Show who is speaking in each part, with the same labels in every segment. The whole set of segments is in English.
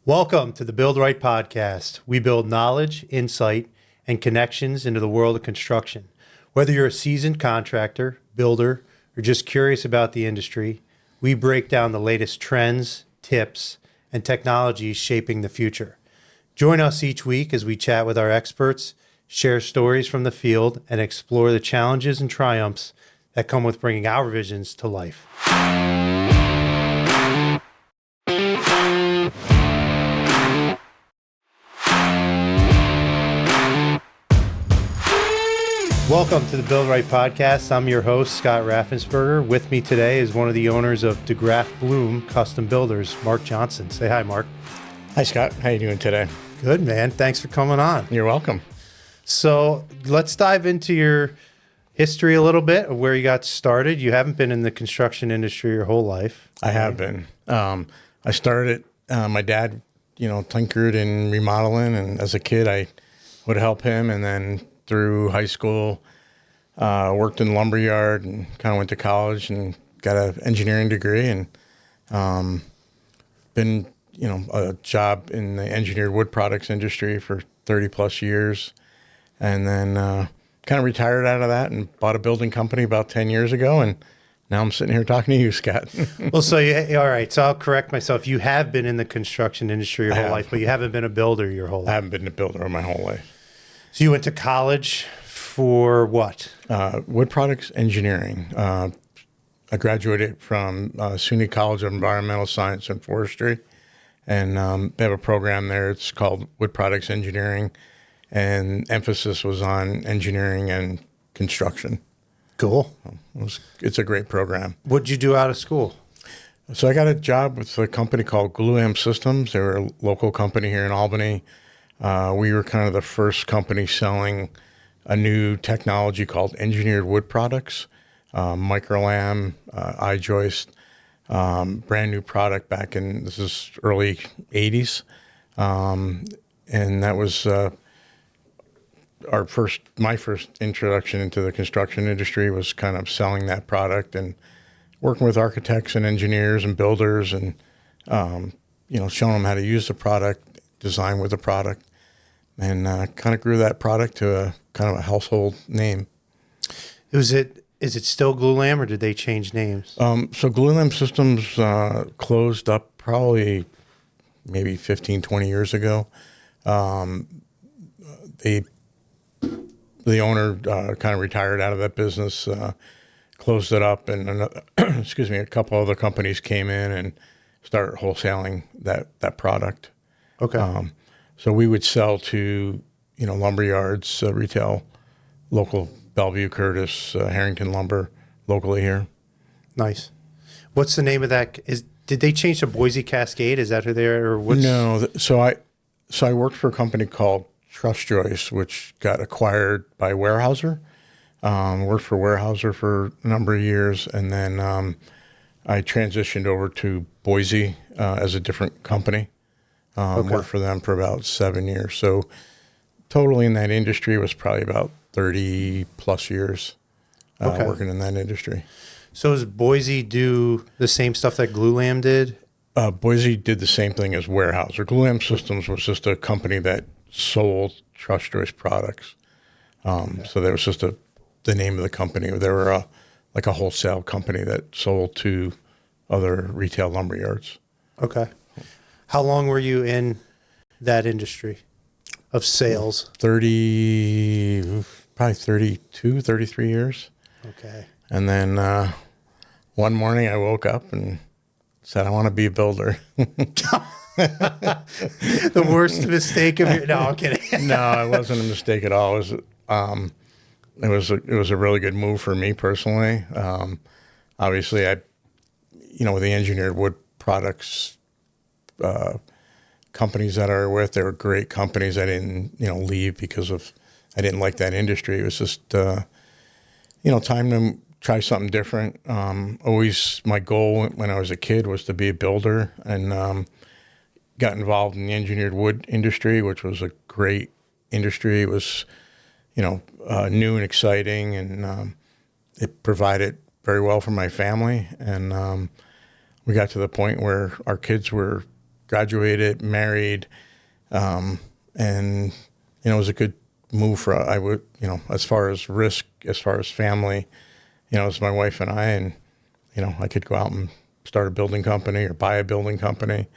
Speaker 1: Welcome to the Build Right podcast. We build knowledge, insight, and connections into the world of construction. Whether you're a seasoned contractor, builder, or just curious about the industry, we break down the latest trends, tips, and technologies shaping the future. Join us each week as we chat with our experts, share stories from the field, and explore the challenges and triumphs that come with bringing our visions to life. Welcome to the Build Right podcast. I'm your host, Scott Raffensperger. With me today is one of the owners of Degraff Bloom Custom Builders, Mark Johnson. Say hi, Mark.
Speaker 2: Hi, Scott. How you doing today?
Speaker 1: Good, man. Thanks for coming on.
Speaker 2: You're welcome.
Speaker 1: So let's dive into your history a little bit of where you got started. You haven't been in the construction industry your whole life.
Speaker 2: I have been. I started, my dad, tinkered in remodeling, and as a kid, I would help him, and then through high school, worked in lumberyard and kind of went to college and got an engineering degree, and been, a job in the engineered wood products industry for 30 plus years. And then kind of retired out of that and bought a building company about 10 years ago. And now I'm sitting here talking to you, Scott.
Speaker 1: Well, all right. So I'll correct myself. You have been in the construction industry your whole life, but you haven't been a builder your whole life.
Speaker 2: I haven't been a builder my whole life.
Speaker 1: So you went to college for what?
Speaker 2: Wood products engineering. I graduated from SUNY College of Environmental Science and Forestry. And they have a program there. It's called Wood Products Engineering. And emphasis was on engineering and construction.
Speaker 1: Cool.
Speaker 2: It's a great program.
Speaker 1: What'd you do out of school?
Speaker 2: So I got a job with a company called Glulam Systems. They were a local company here in Albany. We were kind of the first company selling a new technology called engineered wood products, microlam, I-joist, brand new product back in, this is early 80s. And that was my first introduction into the construction industry was kind of selling that product and working with architects and engineers and builders and, showing them how to use the product, design with the product, and kind of grew that product to a kind of a household name.
Speaker 1: Is it still Glulam, or did they change names?
Speaker 2: So Glulam Systems closed up probably maybe 15, 20 years ago. The owner kind of retired out of that business, closed it up, and a couple other companies came in and started wholesaling that product.
Speaker 1: Okay.
Speaker 2: So we would sell to, lumber yards, retail, local Bellevue, Curtis, Harrington Lumber, locally here.
Speaker 1: Nice. What's the name of that? Did they change to Boise Cascade? Is that who they are? Or what's...
Speaker 2: No. So I worked for a company called Trust Joist, which got acquired by Weyerhaeuser. Worked for Weyerhaeuser for a number of years, and then I transitioned over to Boise as a different company.
Speaker 1: Okay.
Speaker 2: Worked for them for about 7 years. So totally in that industry was probably about 30 plus years working in that industry.
Speaker 1: So does Boise do the same stuff that Glulam did?
Speaker 2: Boise did the same thing as Weyerhaeuser. Glulam Systems was just a company that sold Trust Joist products. So that was just the name of the company. They were a wholesale company that sold to other retail lumber yards.
Speaker 1: Okay. How long were you in that industry of sales?
Speaker 2: Probably 32, 33 years.
Speaker 1: Okay.
Speaker 2: And then one morning I woke up and said, I want to be a builder.
Speaker 1: The worst mistake of your... No, I'm kidding.
Speaker 2: No, it wasn't a mistake at all. It was a really good move for me personally. Obviously, with the engineered wood products companies that I were with, they were great companies. I didn't, leave because I didn't like that industry. It was just, time to try something different. Always my goal when I was a kid was to be a builder, and got involved in the engineered wood industry, which was a great industry. It was, new and exciting, and it provided very well for my family. And we got to the point where our kids were graduated, married, and it was a good move for I would as far as risk, as far as family, it was my wife and I, and I could go out and start a building company or buy a building company,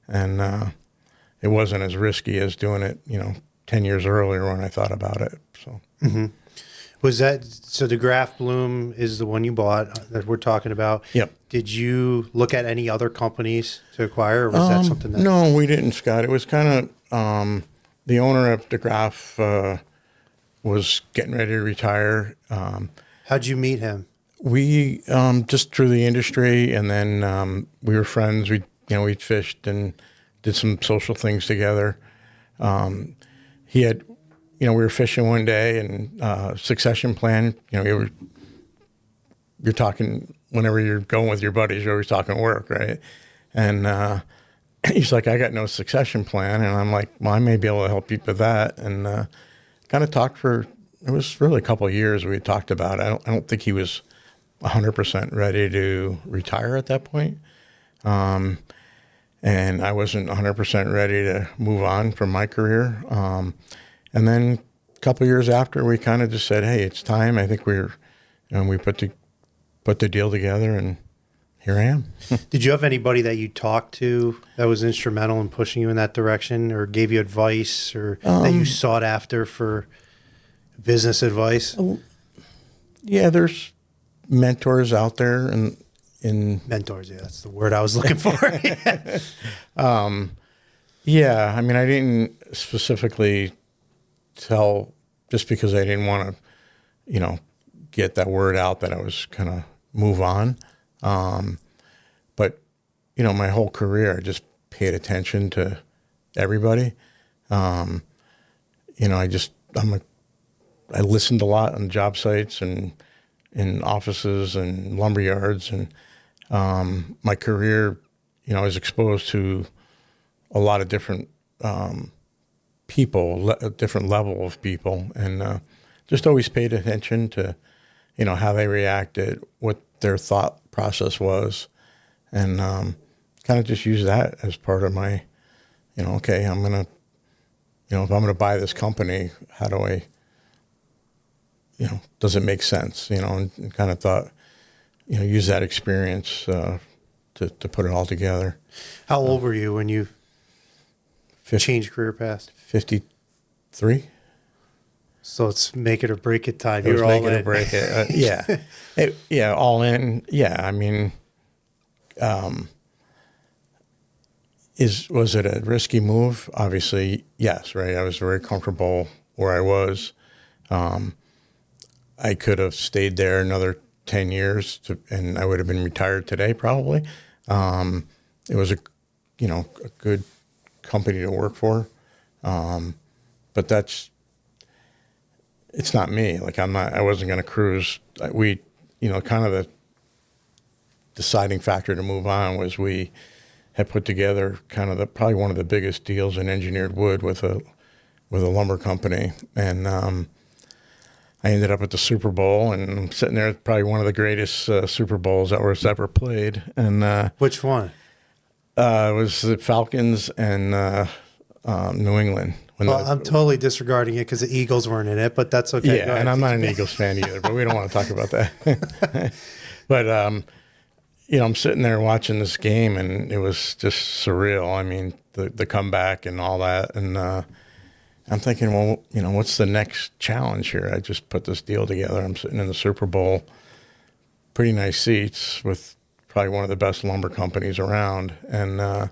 Speaker 2: and it wasn't as risky as doing it 10 years earlier when I thought about it. So.
Speaker 1: Mm-hmm. Was that so? Degraff Bloom is the one you bought that we're talking about.
Speaker 2: Yep.
Speaker 1: Did you look at any other companies to acquire, or was that something that?
Speaker 2: No, we didn't, Scott. It was kind of the owner of Degraff was getting ready to retire.
Speaker 1: How'd you meet him?
Speaker 2: We just through the industry, and then we were friends. We'd fished and did some social things together. He had. We were fishing one day, and succession plan. You're talking whenever you're going with your buddies. You're always talking work, right? And he's like, "I got no succession plan," and I'm like, "Well, I may be able to help you with that." And kind of talked for. It was really a couple of years we had talked about it. I don't think he was 100% ready to retire at that point, and I wasn't 100% ready to move on from my career. And then a couple of years after, we kind of just said, "Hey, it's time." I think we put the deal together, and here I am.
Speaker 1: Did you have anybody that you talked to that was instrumental in pushing you in that direction, or gave you advice, or that you sought after for business advice?
Speaker 2: Yeah, there's mentors out there, and
Speaker 1: Mentors. Yeah, that's the word I was looking for.
Speaker 2: Yeah, I mean, I didn't specifically tell just because I didn't want to, get that word out that I was going to move on. But, my whole career, I just paid attention to everybody. I listened a lot on job sites and in offices and lumber yards. And my career, I was exposed to a lot of different people, a different level of people, and just always paid attention to, how they reacted, what their thought process was, and kind of just use that as part of my, okay, I'm going to, if I'm going to buy this company, how do I, does it make sense, and kind of thought, use that experience to put it all together.
Speaker 1: How old were you when you changed career paths?
Speaker 2: 53.
Speaker 1: So it's make it or break it time.
Speaker 2: It was
Speaker 1: You're all
Speaker 2: make it
Speaker 1: in.
Speaker 2: or break it. Yeah. All in. Yeah. I mean, was it a risky move? Obviously, yes, right? I was very comfortable where I was. I could have stayed there another 10 years and I would have been retired today probably. It was a good company to work for. But it's not me. Like I wasn't going to cruise. Kind of the deciding factor to move on was we had put together kind of probably one of the biggest deals in engineered wood with a lumber company. And, I ended up at the Super Bowl and I'm sitting there at probably one of the greatest Super Bowls that was ever played. And
Speaker 1: Which one?
Speaker 2: It was the Falcons and New England.
Speaker 1: I'm totally disregarding it because the Eagles weren't in it, but that's okay.
Speaker 2: Yeah, and I'm not an Eagles fan either, but we don't want to talk about that. But, I'm sitting there watching this game and it was just surreal. I mean, the comeback and all that. And I'm thinking, well, what's the next challenge here? I just put this deal together. I'm sitting in the Super Bowl, pretty nice seats with probably one of the best lumber companies around. And,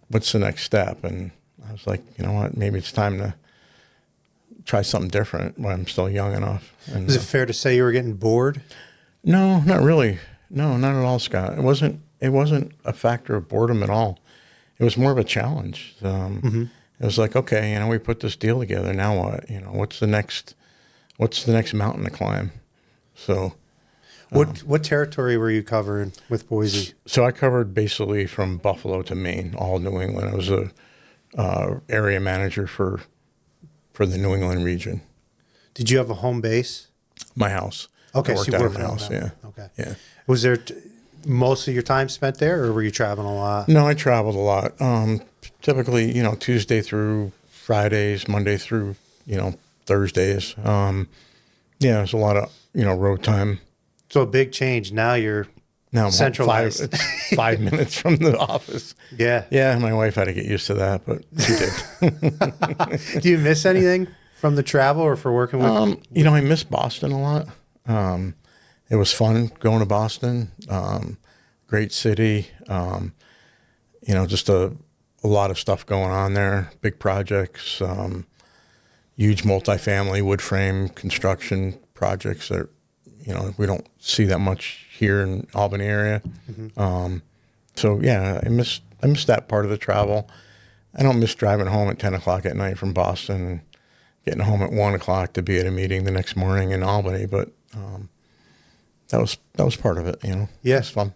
Speaker 2: what's the next step? And I was like, you know what, maybe it's time to try something different when I'm still young enough. And,
Speaker 1: Is it fair to say you were getting bored?
Speaker 2: No, not really. No, not at all, Scott. It wasn't a factor of boredom at all. It was more of a challenge. It was like, okay, we put this deal together. Now what? What's the next mountain to climb? So,
Speaker 1: What territory were you covering with Boise?
Speaker 2: so I covered basically from Buffalo to Maine, all New England. I was a area manager for the New England region.
Speaker 1: Did you have a home base?
Speaker 2: My house.
Speaker 1: Okay,
Speaker 2: I
Speaker 1: so
Speaker 2: worked
Speaker 1: you
Speaker 2: out of
Speaker 1: worked
Speaker 2: my
Speaker 1: on
Speaker 2: house.
Speaker 1: that
Speaker 2: Yeah.
Speaker 1: one. Okay.
Speaker 2: Yeah.
Speaker 1: Was there most of your time spent there, or were you traveling a lot?
Speaker 2: No, I traveled a lot. Typically, Tuesday through Fridays, Monday through, Thursdays. Yeah, there's a lot of, road time.
Speaker 1: So a big change. Now you're
Speaker 2: Now I'm
Speaker 1: centralized.
Speaker 2: it's 5 minutes from the office.
Speaker 1: Yeah.
Speaker 2: Yeah, my wife had to get used to that, but she did.
Speaker 1: Do you miss anything from the travel or for working with?
Speaker 2: I miss Boston a lot. It was fun going to Boston. Great city. Just a lot of stuff going on there. Big projects, huge multifamily wood frame construction projects that, we don't see that much here in Albany area. So yeah, I miss that part of the travel. I don't miss driving home at 10 o'clock at night from Boston and getting home at 1 o'clock to be at a meeting the next morning in Albany, but that was part of it,
Speaker 1: Yeah.
Speaker 2: It was fun.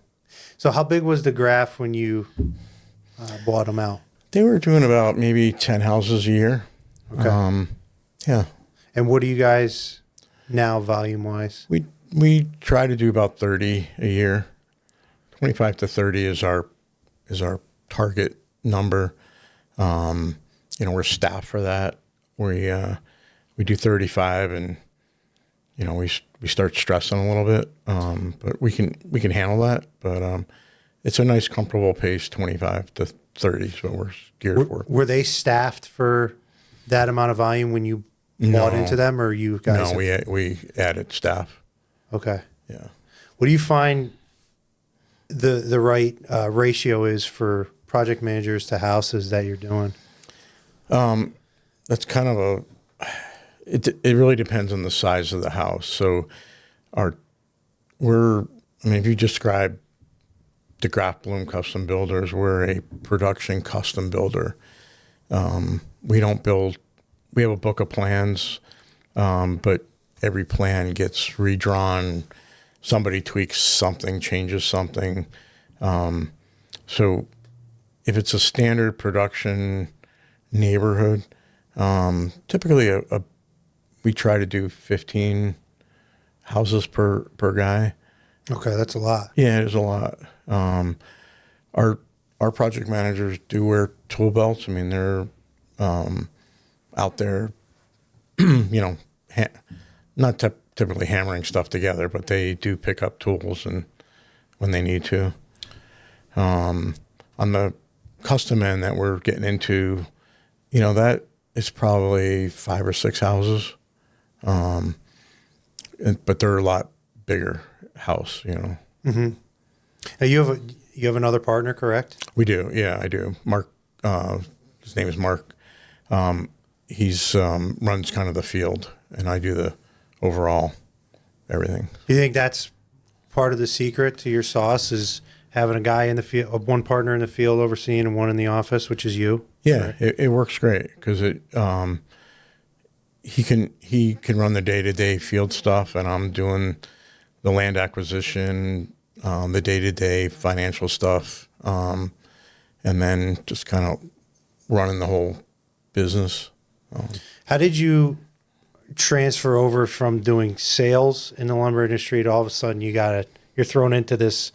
Speaker 1: So how big was Degraff when you bought them out?
Speaker 2: They were doing about maybe 10 houses a year.
Speaker 1: Okay.
Speaker 2: Yeah.
Speaker 1: And what do you guys now volume wise?
Speaker 2: We try to do about 30 a year. 25 to 30 is our target number. We're staffed for that. We do 35 and we start stressing a little bit. But we can handle that. But it's a nice comfortable pace. 25 to 30 is what we're geared for.
Speaker 1: Were they staffed for that amount of volume when you bought into them, or you guys?
Speaker 2: No, we added staff.
Speaker 1: Okay.
Speaker 2: Yeah.
Speaker 1: What do you find the right ratio is for project managers to houses that you're doing?
Speaker 2: That's kind of it really depends on the size of the house. So if you describe Degraff Bloom Custom Builders, we're a production custom builder. We don't build, we have a book of plans, but every plan gets redrawn. Somebody tweaks something, changes something. So if it's a standard production neighborhood, typically we try to do 15 houses per guy.
Speaker 1: Okay, that's a lot.
Speaker 2: Yeah, it is a lot. Our project managers do wear tool belts. I mean, they're out there, not typically hammering stuff together, but they do pick up tools and when they need to. On the custom end that we're getting into, that is probably 5 or 6 houses, but they're a lot bigger house.
Speaker 1: Mm-hmm. Now you have another partner, correct?
Speaker 2: We do. Yeah, I do. Mark, his name is Mark. He's runs kind of the field, and I do the overall everything.
Speaker 1: Do you think that's part of the secret to your sauce is having a guy in the field, one partner in the field overseeing and one in the office, which is you?
Speaker 2: Yeah, right? It works great because he can run the day-to-day field stuff, and I'm doing the land acquisition, the day-to-day financial stuff, and then just kind of running the whole business.
Speaker 1: How did you transfer over from doing sales in the lumber industry to all of a sudden you're thrown into this,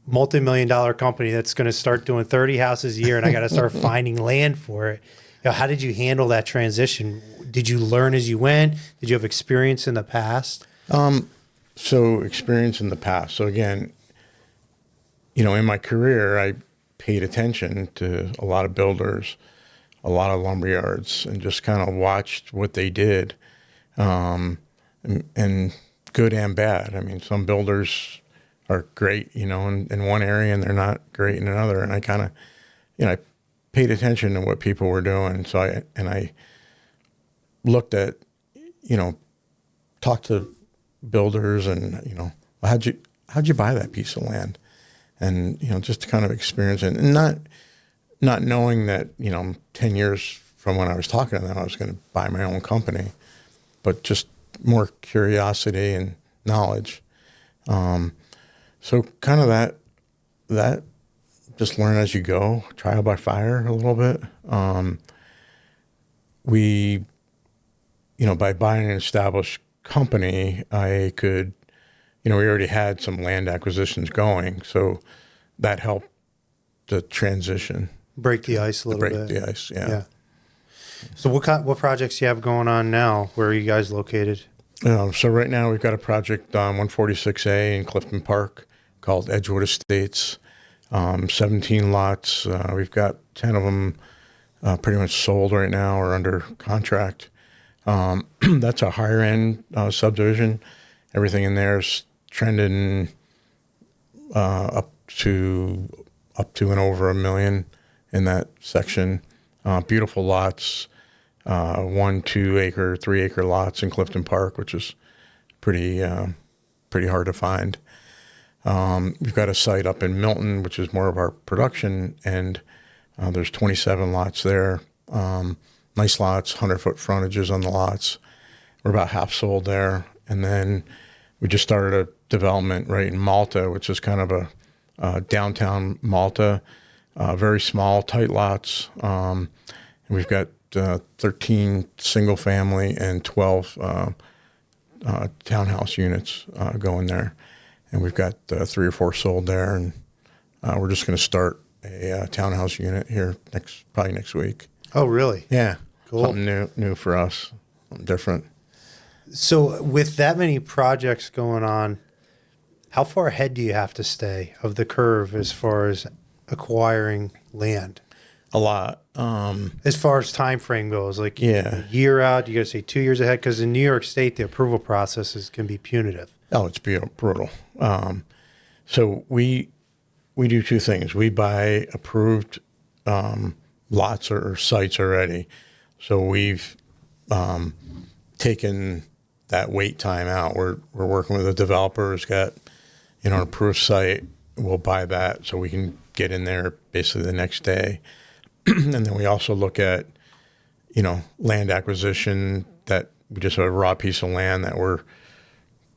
Speaker 1: multi-million-dollar company that's going to start doing 30 houses a year, and I got to start finding land for it? How did you handle that transition? Did you learn as you went? Did you have experience in the past?
Speaker 2: So experience in the past. So again, in my career, I paid attention to a lot of builders, a lot of lumber yards, and just kind of watched what they did, and good and bad. I mean, some builders are great, in one area and they're not great in another. And I kind of, I paid attention to what people were doing. So I looked at, talked to builders and, how'd you buy that piece of land? And, just to kind of experience it, and not knowing that, 10 years from when I was talking to them, I was going to buy my own company, but just more curiosity and knowledge. So kind of that just learn as you go, trial by fire a little bit. By buying an established company, I could, we already had some land acquisitions going, so that helped the transition.
Speaker 1: Break the ice a little
Speaker 2: Break
Speaker 1: bit.
Speaker 2: the ice, yeah.
Speaker 1: Yeah. So what projects do you have going on now? Where are you guys located?
Speaker 2: So right now we've got a project on 146A in Clifton Park called Edgewood Estates. 17 lots. We've got 10 of them pretty much sold right now or under contract. That's a higher end subdivision. Everything in there is trending up to and over $1 million in that section. Beautiful lots, 1, 2 acre, 3 acre lots in Clifton Park, which is pretty hard to find. We've got a site up in Milton, which is more of our production, and there's 27 lots there. Nice lots, 100-foot frontages on the lots. We're about half sold there. And then we just started a development right in Malta, which is kind of a downtown Malta, very small, tight lots. And we've got 13 single family and 12 townhouse units going there. And we've got 3 or 4 sold there. And we're just going to start a townhouse unit here probably next week.
Speaker 1: Oh, really?
Speaker 2: Yeah.
Speaker 1: Cool.
Speaker 2: Something new for us, something different.
Speaker 1: So with that many projects going on, how far ahead do you have to stay of the curve as far as acquiring land?
Speaker 2: A lot.
Speaker 1: As far as time frame goes, like
Speaker 2: Yeah.
Speaker 1: a year out, you got to say 2 years ahead, because in New York State, the approval processes can be punitive.
Speaker 2: Oh, it's brutal. So we do 2 things. We buy approved lots or sites already. So we've taken that wait time out. We're working with a developer who's got an approved site. We'll buy that so we can get in there basically the next day. And then we also look at land acquisition, that we just have a raw piece of land that we're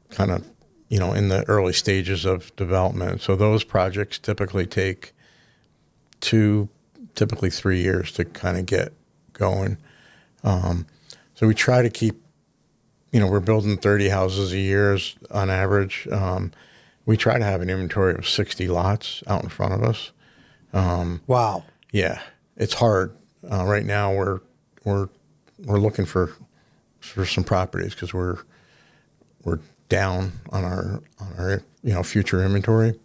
Speaker 2: kind of in the early stages of development. So those projects typically take 2, typically 3 years to kind of get going. So we try to keep, we're building 30 houses a year on average. We try to have an inventory of 60 lots out in front of us.
Speaker 1: Wow.
Speaker 2: Yeah, it's hard. Right now we're looking for some properties because we're down on our future inventory.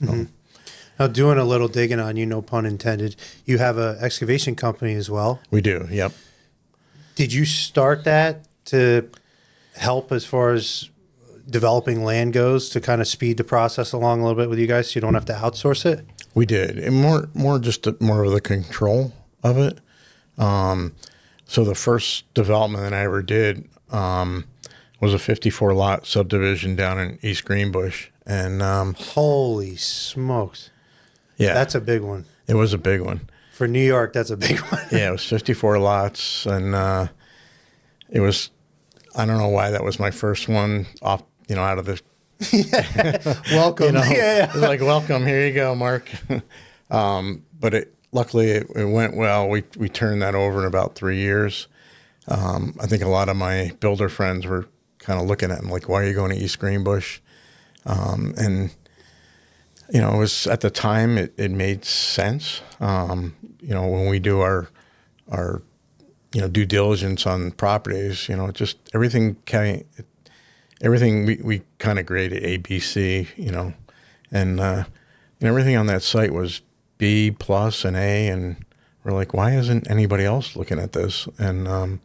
Speaker 1: Mm-hmm. Now, doing a little digging on you, no pun intended, you have an excavation company as well.
Speaker 2: We do. Yep.
Speaker 1: Did you start that to help as far as developing land goes, to kind of speed the process along a little bit with you guys so you don't have to outsource it?
Speaker 2: We did, and more of the control of it. So the first development that I ever did was a 54 lot subdivision down in East Greenbush, and
Speaker 1: holy smokes,
Speaker 2: yeah,
Speaker 1: that's a big one.
Speaker 2: It was a big one
Speaker 1: for New York. That's a big one.
Speaker 2: Yeah, it was 54 lots, and it was. I don't know why that was my first one off. Out of the.
Speaker 1: Welcome.
Speaker 2: Yeah. It was like, welcome. Here you go, Mark. But luckily it went well. We turned that over in about 3 years. I think a lot of my builder friends were kind of looking at me like, why are you going to East Greenbush? And it was at the time it made sense. When we do our due diligence on properties, just everything we kind of graded A, B, C, and everything on that site was B plus and A, and we're like, why isn't anybody else looking at this? And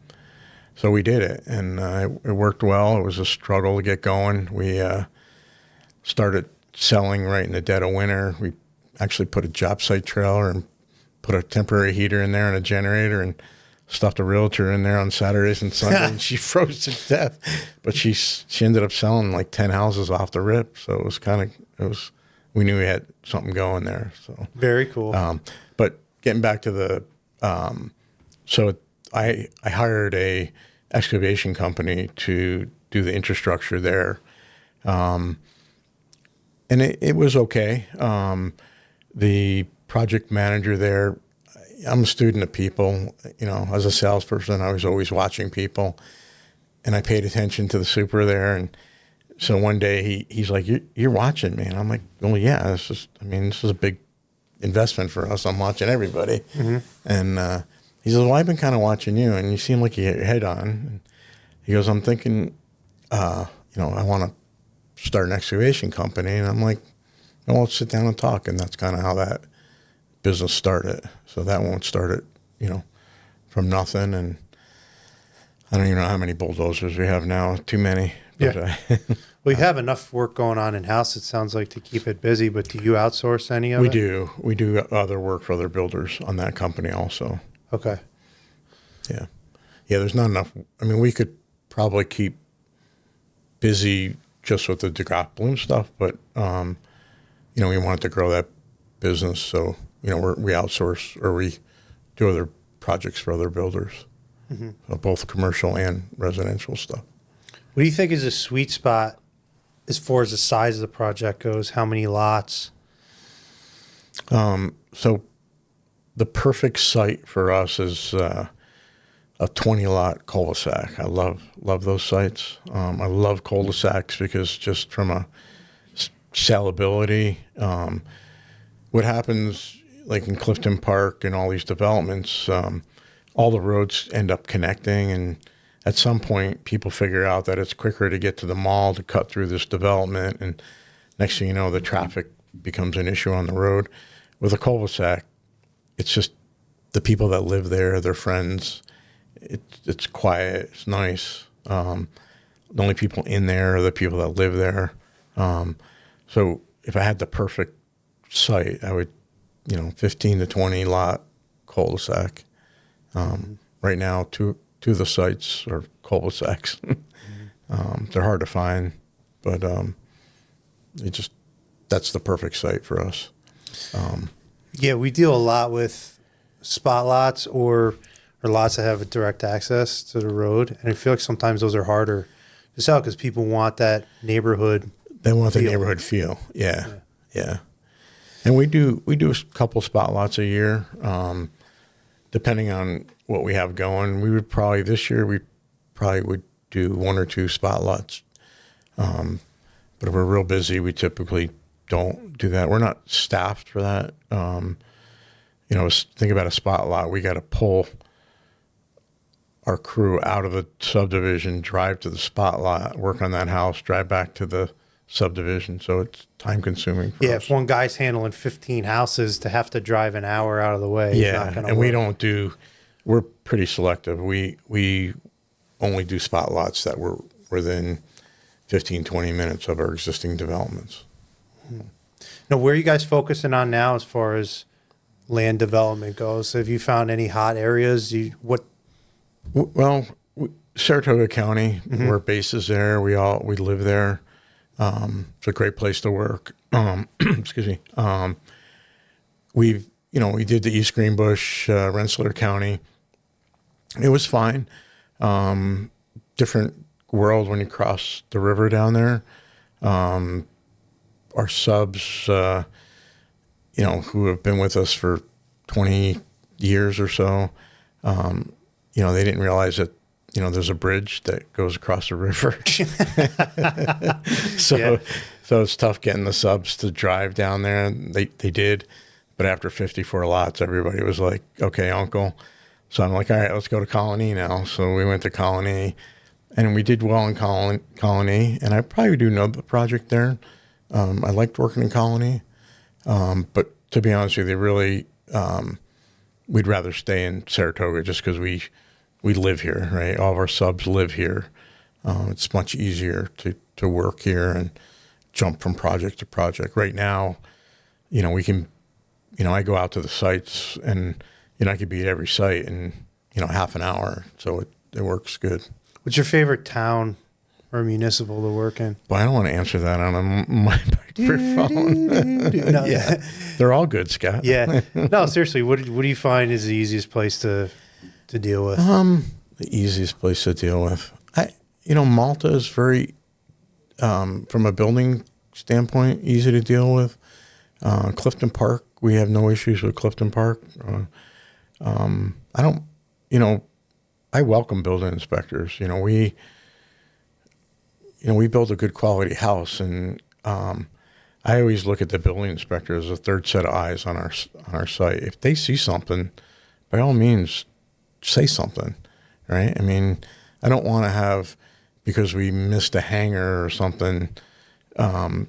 Speaker 2: so we did it, and it worked well. It was a struggle to get going. We started selling right in the dead of winter. We actually put a job site trailer and put a temporary heater in there and a generator, and stuffed a realtor in there on Saturdays and Sundays, and she froze to death. But she ended up selling like 10 houses off the rip. So we knew we had something going there. So
Speaker 1: very cool.
Speaker 2: But getting back to the, so I hired a excavation company to do the infrastructure there. And it was okay. The project manager there, I'm a student of people. As a salesperson, I was always watching people, and I paid attention to the super there. And So one day he's like, you're watching me. And I'm like, well, yeah, this is a big investment for us. I'm watching everybody. And he says, well, I've been kind of watching you, and you seem like you get your head on. And he goes, I'm thinking, I want to start an excavation company. And I'm like, well, let's sit down and talk. And that's kind of how that business started. So that one started, from nothing. And I don't even know how many bulldozers we have now. Too many.
Speaker 1: Yeah. Well, you have enough work going on in-house, it sounds like, to keep it busy, but do you outsource any of it?
Speaker 2: We do. We do other work for other builders on that company also.
Speaker 1: Okay.
Speaker 2: Yeah. Yeah, there's not enough. I mean, we could probably keep busy just with the Degraff Bloom stuff, but, we wanted to grow that business. So, we outsource, or we do other projects for other builders, so both commercial and residential stuff.
Speaker 1: What do you think is a sweet spot as far as the size of the project goes? How many lots?
Speaker 2: So the perfect site for us is a 20-lot cul-de-sac. I love those sites. I love cul-de-sacs because just from a sellability, what happens like in Clifton Park and all these developments, all the roads end up connecting, and at some point people figure out that it's quicker to get to the mall to cut through this development, and next thing you know, the traffic becomes an issue on the road. With a cul-de-sac, it's just the people that live there, their friends. It's quiet, it's nice. The only people in there are the people that live there. So if I had the perfect site, I would, 15 to 20 lot cul-de-sac. Right now, two of the sites are cul-de-sacs. They're hard to find, but that's the perfect site for us.
Speaker 1: Yeah, we deal a lot with spot lots or lots that have direct access to the road, and I feel like sometimes those are harder to sell because people want that neighborhood.
Speaker 2: They want the
Speaker 1: feel.
Speaker 2: neighborhood feel. Yeah. And we do a couple spot lots a year, depending on what we have going. This year we probably would do one or two spot lots. But if we're real busy, we typically don't do that. We're not staffed for that. Think about a spot lot. We got to pull our crew out of the subdivision, drive to the spot lot, work on that house, drive back to the subdivision. So it's time consuming for us.
Speaker 1: If one guy's handling 15 houses, to have to drive an hour out of the way is not going to work.
Speaker 2: We're pretty selective. We only do spot lots that were within 15, 20 minutes of our existing developments.
Speaker 1: Now, where are you guys focusing on now as far as land development goes? Have you found any hot areas?
Speaker 2: Well, Saratoga County, we're bases there. We live there. It's a great place to work. Excuse me. We did the East Greenbush, Rensselaer County. It was fine. Different world when you cross the river down there. Our subs, who have been with us for 20 years or so, they didn't realize that, there's a bridge that goes across the river. So it's tough getting the subs to drive down there. They did, but after 54 lots, everybody was like, okay, uncle. So I'm like, all right, let's go to Colony now. So we went to Colony, and we did well in Colony, and I probably do know the project there. I liked working in Colony, but to be honest with you, really, we'd rather stay in Saratoga just because we live here, right? All of our subs live here. It's much easier to work here and jump from project to project. Right now, we can, I go out to the sites and, I could be at every site in, half an hour. So it works good.
Speaker 1: What's your favorite town or municipal to work in?
Speaker 2: Well, I don't want to answer that on my microphone.
Speaker 1: No.
Speaker 2: Yeah, they're all good, Scott.
Speaker 1: Yeah. No, seriously, what do you find is the easiest place to deal with?
Speaker 2: The easiest place to deal with. Malta is very, from a building standpoint, easy to deal with. Clifton Park, we have no issues with Clifton Park. I welcome building inspectors. we build a good quality house, and I always look at the building inspector as a third set of eyes on our site. If they see something, by all means, say something, right? I mean, I don't want to have, because we missed a hanger or something, to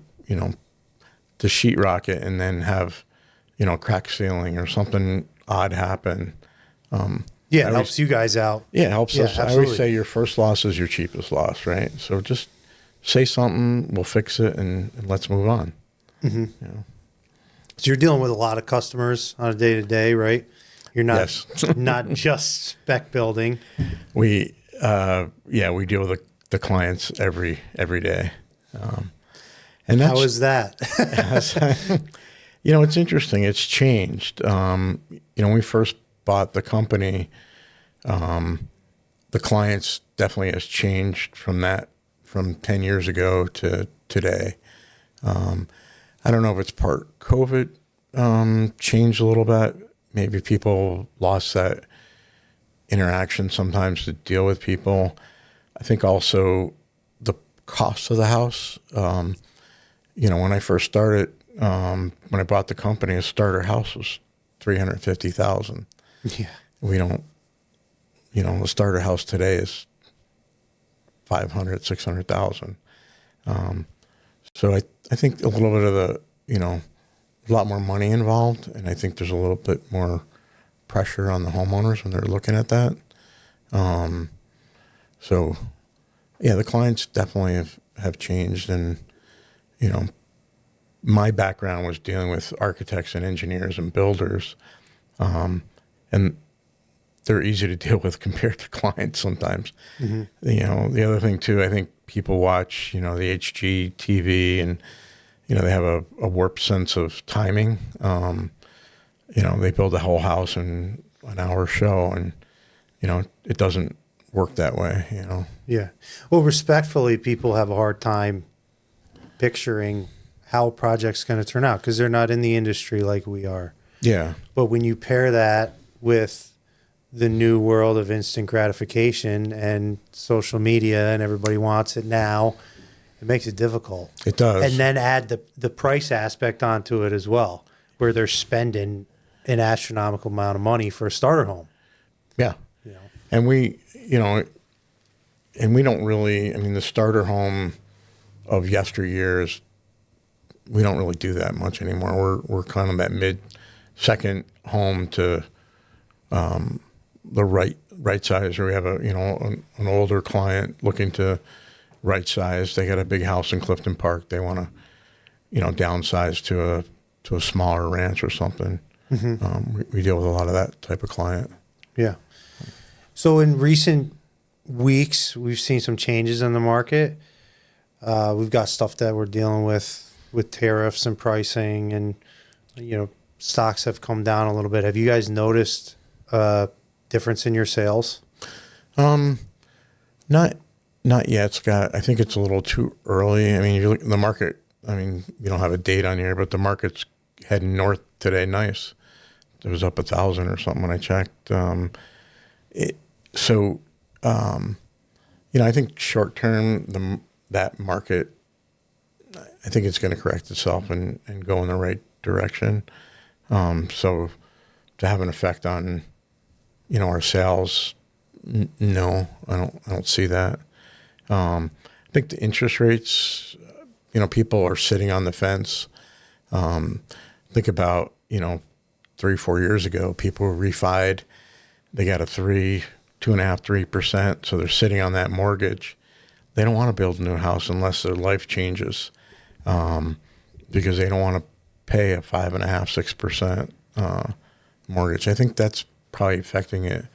Speaker 2: sheetrock it and then have, crack ceiling or something odd happen.
Speaker 1: Yeah, it helps you guys out.
Speaker 2: Yeah, it helps
Speaker 1: Yeah,
Speaker 2: us. I
Speaker 1: absolutely.
Speaker 2: always say your first loss is your cheapest loss, right? So just say something, we'll fix it, and let's move on.
Speaker 1: So you're dealing with a lot of customers on a day-to-day, right? You're not
Speaker 2: Yes.
Speaker 1: not just spec building.
Speaker 2: We deal with the clients every day, and
Speaker 1: How is that?
Speaker 2: it's interesting. It's changed. When we first bought the company, the clients definitely has changed from 10 years ago to today. I don't know if it's part COVID changed a little bit. Maybe people lost that interaction sometimes to deal with people. I think also the cost of the house. When I first started, when I bought the company, a starter house was $350,000.
Speaker 1: Yeah.
Speaker 2: We don't, a starter house today is $500,000, $600,000. So I think a little bit of a lot more money involved, and I think there's a little bit more pressure on the homeowners when they're looking at that. So yeah, the clients definitely have changed, and my background was dealing with architects and engineers and builders, and they're easy to deal with compared to clients sometimes. Mm-hmm. The other thing too, I think people watch, the HGTV, and they have a warped sense of timing. They build a whole house in an hour show, and it doesn't work that way.
Speaker 1: Yeah. Well, respectfully, people have a hard time picturing how a project's going to turn out because they're not in the industry like we are.
Speaker 2: Yeah.
Speaker 1: But when you pair that with the new world of instant gratification and social media and everybody wants it now, it makes it difficult.
Speaker 2: It does.
Speaker 1: And then add the price aspect onto it as well, where they're spending an astronomical amount of money for a starter home.
Speaker 2: Yeah. And we don't really, the starter home of yesteryears, we don't really do that much anymore. We're kind of that second home to the right size, or we have an older client looking to right size. They got a big house in Clifton Park. They want to, downsize to a smaller ranch or something. Mm-hmm. We deal with a lot of that type of client.
Speaker 1: Yeah. So in recent weeks, we've seen some changes in the market. We've got stuff that we're dealing with tariffs and pricing, and stocks have come down a little bit. Have you guys noticed a difference in your sales?
Speaker 2: Not yet, Scott. I think it's a little too early. If you look at the market, we don't have a date on here, but the market's heading north today. Nice. It was up 1,000 or something when I checked. I think short term, that market, I think it's going to correct itself and go in the right direction. So to have an effect on, our sales, no, I don't see that. I think the interest rates, people are sitting on the fence. Think about, 3-4 years ago, people were refied. They got a 2.5%, 3%. So they're sitting on that mortgage. They don't want to build a new house unless their life changes, because they don't want to pay a 5.5%, 6% mortgage. I think that's probably affecting it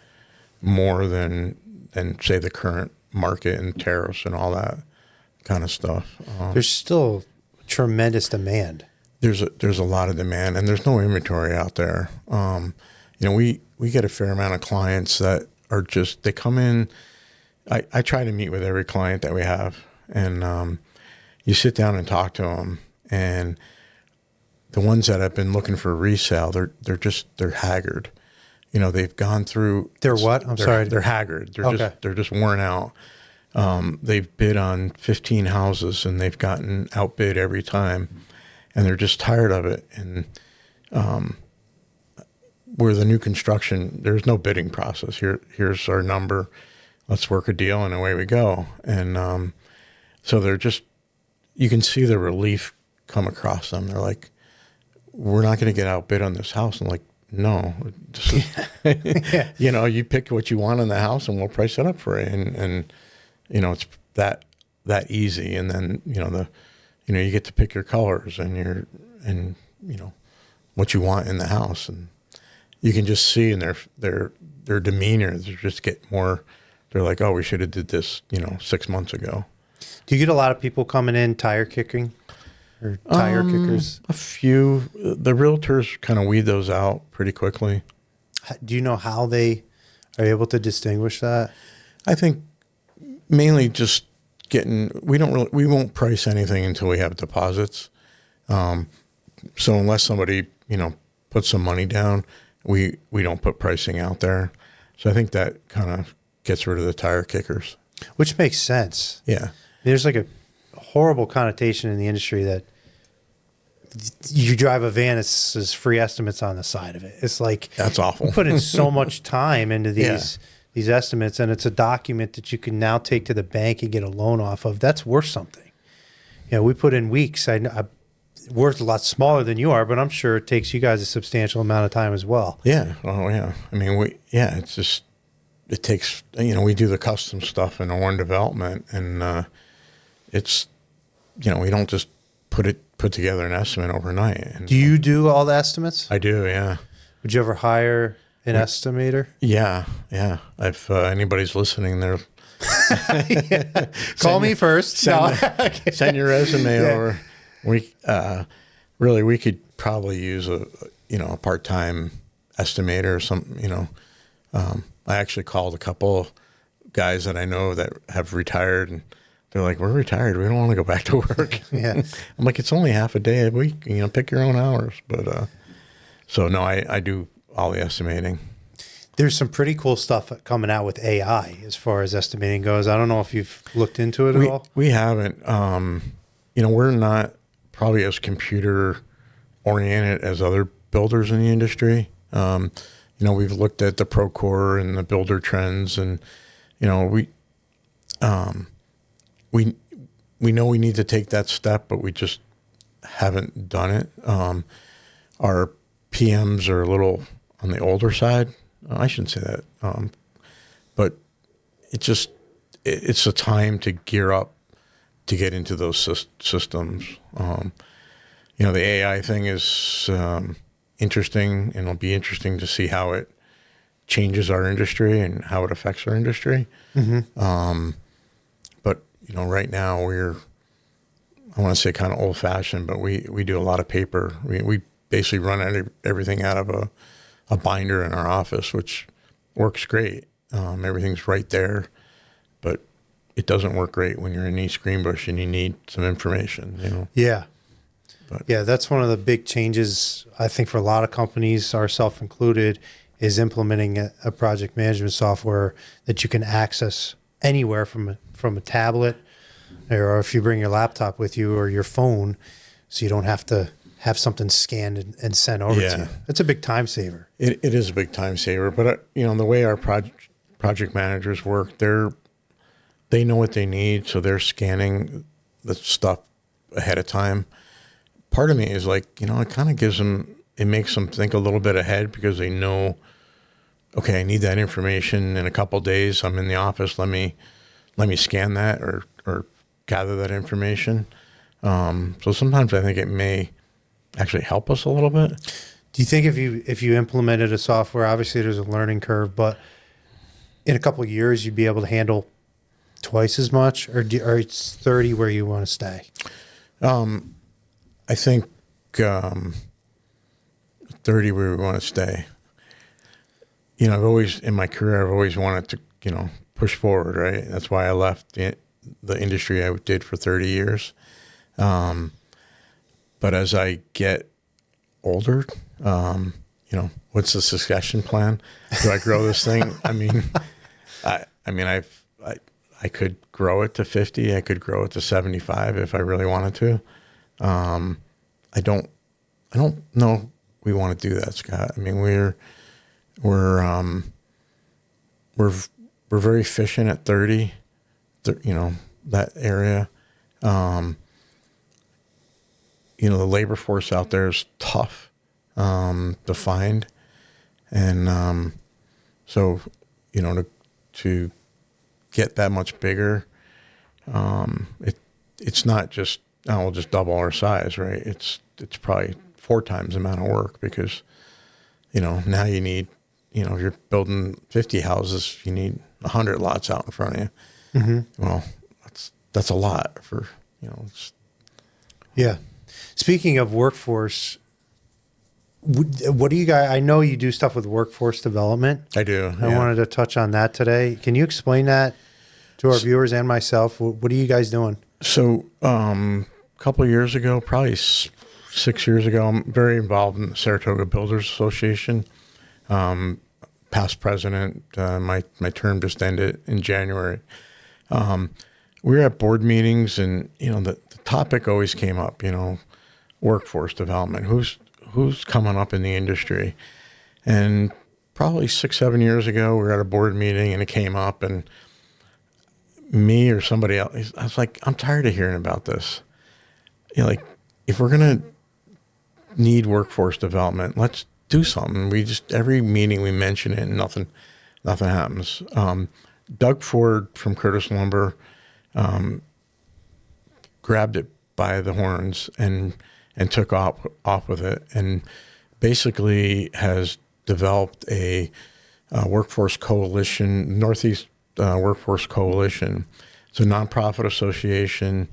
Speaker 2: more than say the current market and tariffs and all that kind of stuff.
Speaker 1: There's still tremendous demand.
Speaker 2: There's a lot of demand, and there's no inventory out there. We get a fair amount of clients that are they come in. I try to meet with every client that we have, and you sit down and talk to them, and the ones that have been looking for resale, they're haggard. They've gone through.
Speaker 1: They're what? I'm sorry.
Speaker 2: They're haggard. They're just worn out. They've bid on 15 houses and they've gotten outbid every time, and they're just tired of it. And where the new construction, there's no bidding process. Here's our number. Let's work a deal, and away we go. And so they're just, you can see the relief come across them. They're like, we're not going to get outbid on this house. I'm like, no, this is, you pick what you want in the house and we'll price it up for you. And it's that easy. And then, you get to pick your colors and what you want in the house. And you can just see in their demeanor, they just get more, they're like, oh, we should have did this, 6 months ago.
Speaker 1: Do you get a lot of people coming in tire kicking or tire kickers?
Speaker 2: A few. The realtors kind of weed those out pretty quickly.
Speaker 1: Do you know how they are able to distinguish that?
Speaker 2: I think mainly just we won't price anything until we have deposits. So unless somebody, puts some money down, we don't put pricing out there. So I think that kind of gets rid of the tire kickers.
Speaker 1: Which makes sense.
Speaker 2: Yeah.
Speaker 1: There's like a horrible connotation in the industry that you drive a van, it says free estimates on the side of it. It's like,
Speaker 2: that's awful.
Speaker 1: We put in so much time into these estimates, and it's a document that you can now take to the bank and get a loan off of. That's worth something. We put in weeks. We're a lot smaller than you are, but I'm sure it takes you guys a substantial amount of time as well.
Speaker 2: Yeah. Oh, yeah. I mean, it's just, it takes, we do the custom stuff in our development, and it's, we don't just put together an estimate overnight. And,
Speaker 1: do you do all the estimates?
Speaker 2: I do, yeah.
Speaker 1: Would you ever hire an estimator?
Speaker 2: Yeah. If anybody's listening, they're
Speaker 1: call me first.
Speaker 2: Send your resume over. We could probably use a part-time estimator or something. I actually called a couple guys that I know that have retired, and they're like, we're retired. We don't want to go back to work.
Speaker 1: Yeah.
Speaker 2: I'm like, it's only half a day a week. Pick your own hours. But so no, I do all the estimating.
Speaker 1: There's some pretty cool stuff coming out with AI as far as estimating goes. I don't know if you've looked into it at all.
Speaker 2: We haven't. We're not probably as computer oriented as other builders in the industry. We've looked at the Procore and the builder trends, and we know we need to take that step, but we just haven't done it. Our PMs are a little on the older side. I shouldn't say that, but it's a time to gear up to get into those systems. The AI thing is interesting, and it'll be interesting to see how it changes our industry and how it affects our industry. Mm-hmm. But right now I want to say kind of old fashioned, but we do a lot of paper. We basically run everything out of a binder in our office, which works great. Everything's right there, but it doesn't work great when you're in East Greenbush and you need some information.
Speaker 1: Yeah. Yeah, that's one of the big changes, I think, for a lot of companies, ourselves included, is implementing a project management software that you can access anywhere from a tablet, or if you bring your laptop with you or your phone, so you don't have to have something scanned and sent over to you. It's a big time saver.
Speaker 2: It is a big time saver, but the way our project managers work, they know what they need, so they're scanning the stuff ahead of time. Part of me is like, it kind of it makes them think a little bit ahead, because they know, okay, I need that information in a couple of days. I'm in the office. Let me scan that or gather that information. So sometimes I think it may actually help us a little bit.
Speaker 1: Do you think if you implemented a software, obviously there's a learning curve, but in a couple of years you'd be able to handle twice as much, or it's 30 where you want to stay?
Speaker 2: I think 30 where we want to stay. I've always, in my career, I've always wanted to, push forward, right? That's why I left the industry I did for 30 years. But as I get older, what's the succession plan? Do I grow this thing? I I could grow it to 50. I could grow it to 75 if I really wanted to. I don't know we want to do that, Scott. I mean, we're very efficient at 30, that area. The labor force out there is tough to find. And so, to get that much bigger, it's not just, we'll just double our size, right? It's probably 4 times the amount of work because, now you need, if you're building 50 houses, you need 100 lots out in front of you. Mm-hmm. Well, that's a lot for,
Speaker 1: Yeah. Speaking of workforce, what do you guys, I know you do stuff with workforce development.
Speaker 2: I do.
Speaker 1: I wanted to touch on that today. Can you explain that to our viewers and myself? What are you guys doing?
Speaker 2: So, a couple of years ago, probably 6 years ago, I'm very involved in the Saratoga Builders Association. Past president, my term just ended in January. We were at board meetings, and the topic always came up. Workforce development. Who's coming up in the industry? And probably 6-7 years ago, we were at a board meeting, and it came up, and me or somebody else, I was like, I'm tired of hearing about this. If we're gonna need workforce development, let's do something. Every meeting we mention it, and nothing happens. Doug Ford from Curtis Lumber grabbed it by the horns and took off with it, and basically has developed a workforce coalition, Northeast Workforce Coalition. It's a nonprofit association,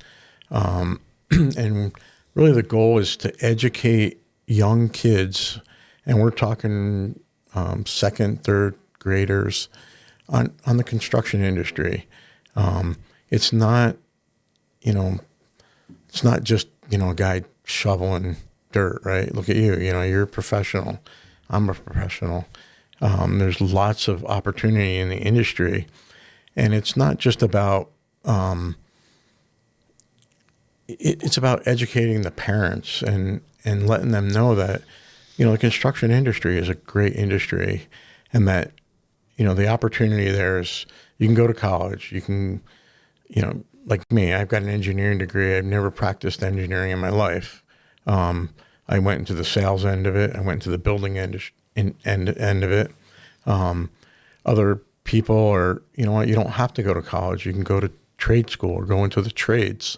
Speaker 2: and really the goal is to educate young kids, and we're talking second, third graders on the construction industry. It's not, it's not just, a guy shoveling dirt, right? Look at you, you're a professional. I'm a professional. There's lots of opportunity in the industry, and it's not just about, it's about educating the parents and letting them know that, the construction industry is a great industry, and that, the opportunity there is, you can go to college, you can, like me, I've got an engineering degree. I've never practiced engineering in my life. I went into the sales end of it. I went into the building end of it. Other people are, you don't have to go to college. You can go to trade school or go into the trades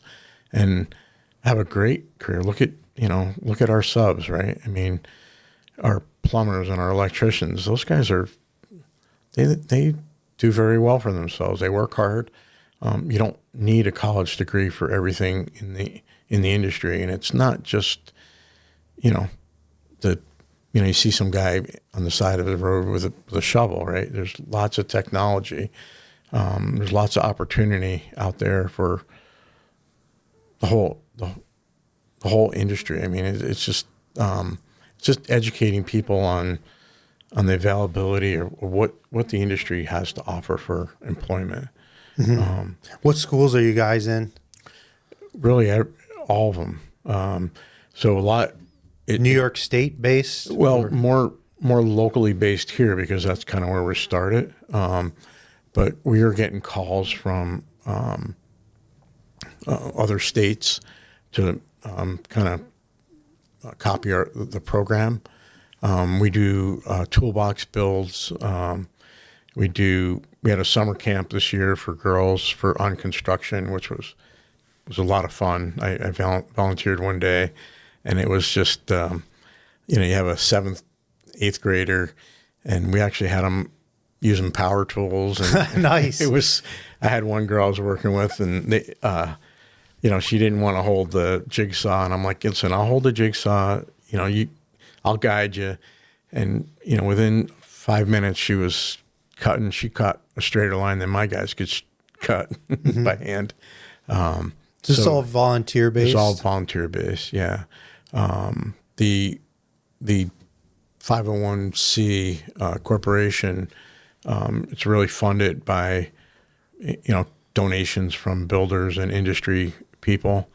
Speaker 2: and have a great career. Look at our subs, right? I mean, our plumbers and our electricians, those guys they do very well for themselves. They work hard. You don't need a college degree for everything in the industry, and it's not just, you see some guy on the side of the road with a shovel, right? There's lots of technology. There's lots of opportunity out there for the whole industry. I mean, it's just educating people on the availability or what the industry has to offer for employment.
Speaker 1: Mm-hmm. What schools are you guys in?
Speaker 2: Really, all of them. So a lot.
Speaker 1: New York State based?
Speaker 2: Well, more locally based here because that's kind of where we started. But we are getting calls from other states to kind of copy the program. We do toolbox builds. We had a summer camp this year for girls on construction, which was a lot of fun. I volunteered one day, and it was just, you have a 7th, 8th grader, and we actually had them using power tools. And
Speaker 1: nice.
Speaker 2: I had one girl I was working with, and they, she didn't want to hold the jigsaw, and I'm like, listen, I'll hold the jigsaw, I'll guide you. And, within 5 minutes she was cutting. She cut a straighter line than my guys could cut mm-hmm. by hand.
Speaker 1: This is all volunteer based?
Speaker 2: It's all volunteer based, yeah. The 501c corporation, it's really funded by, donations from builders and industry people.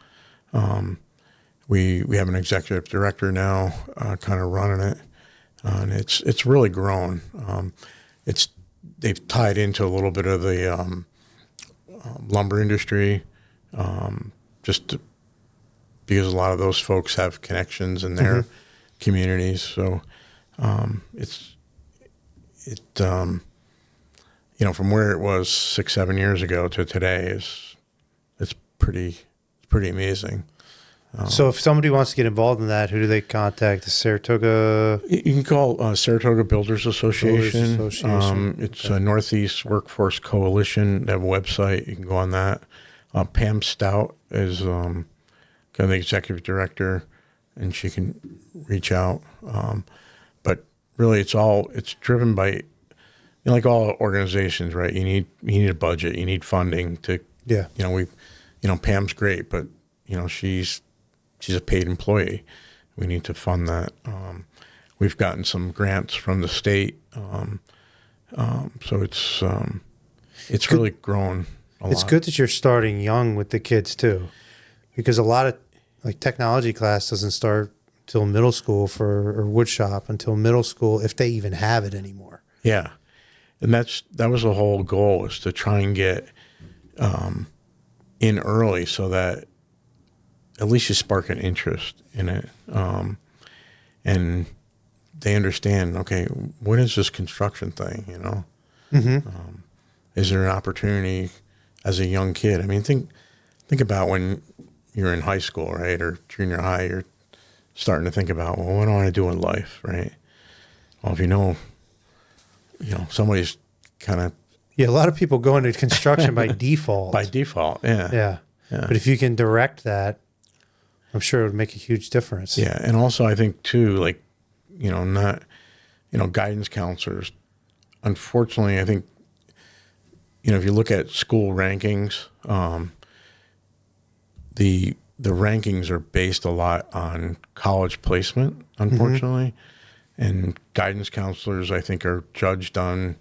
Speaker 2: We have an executive director now, kind of running it, and it's really grown. They've tied into a little bit of the lumber industry, because a lot of those folks have connections in their communities. So from where it was 6-7 years ago to today it's pretty amazing.
Speaker 1: So if somebody wants to get involved in that, who do they contact? The Saratoga?
Speaker 2: You can call Saratoga Builders Association. It's a Northeast Workforce Coalition. They have a website. You can go on that. Pam Stout is kind of the executive director, and she can reach out. But really, it's driven by, like all organizations, right? You need a budget. You need funding to.
Speaker 1: Yeah.
Speaker 2: Pam's great, but she's a paid employee. We need to fund that. We've gotten some grants from the state, so it's really grown a lot.
Speaker 1: It's good that you're starting young with the kids too, because a lot of technology class doesn't start till middle school or wood shop until middle school, if they even have it anymore.
Speaker 2: Yeah, and that was the whole goal, is to try and get in early so that at least you spark an interest in it. And they understand, okay, what is this construction thing, Is there an opportunity as a young kid? I mean, think about when you're in high school, right, or junior high, you're starting to think about, well, what do I want to do in life, right? Well, if somebody's kind of...
Speaker 1: Yeah, a lot of people go into construction by default.
Speaker 2: By default, yeah.
Speaker 1: Yeah. But if you can direct that, I'm sure it would make a huge difference.
Speaker 2: Yeah, and also I think too, guidance counselors. Unfortunately, I think, if you look at school rankings, the rankings are based a lot on college placement, unfortunately, and guidance counselors, I think, are judged on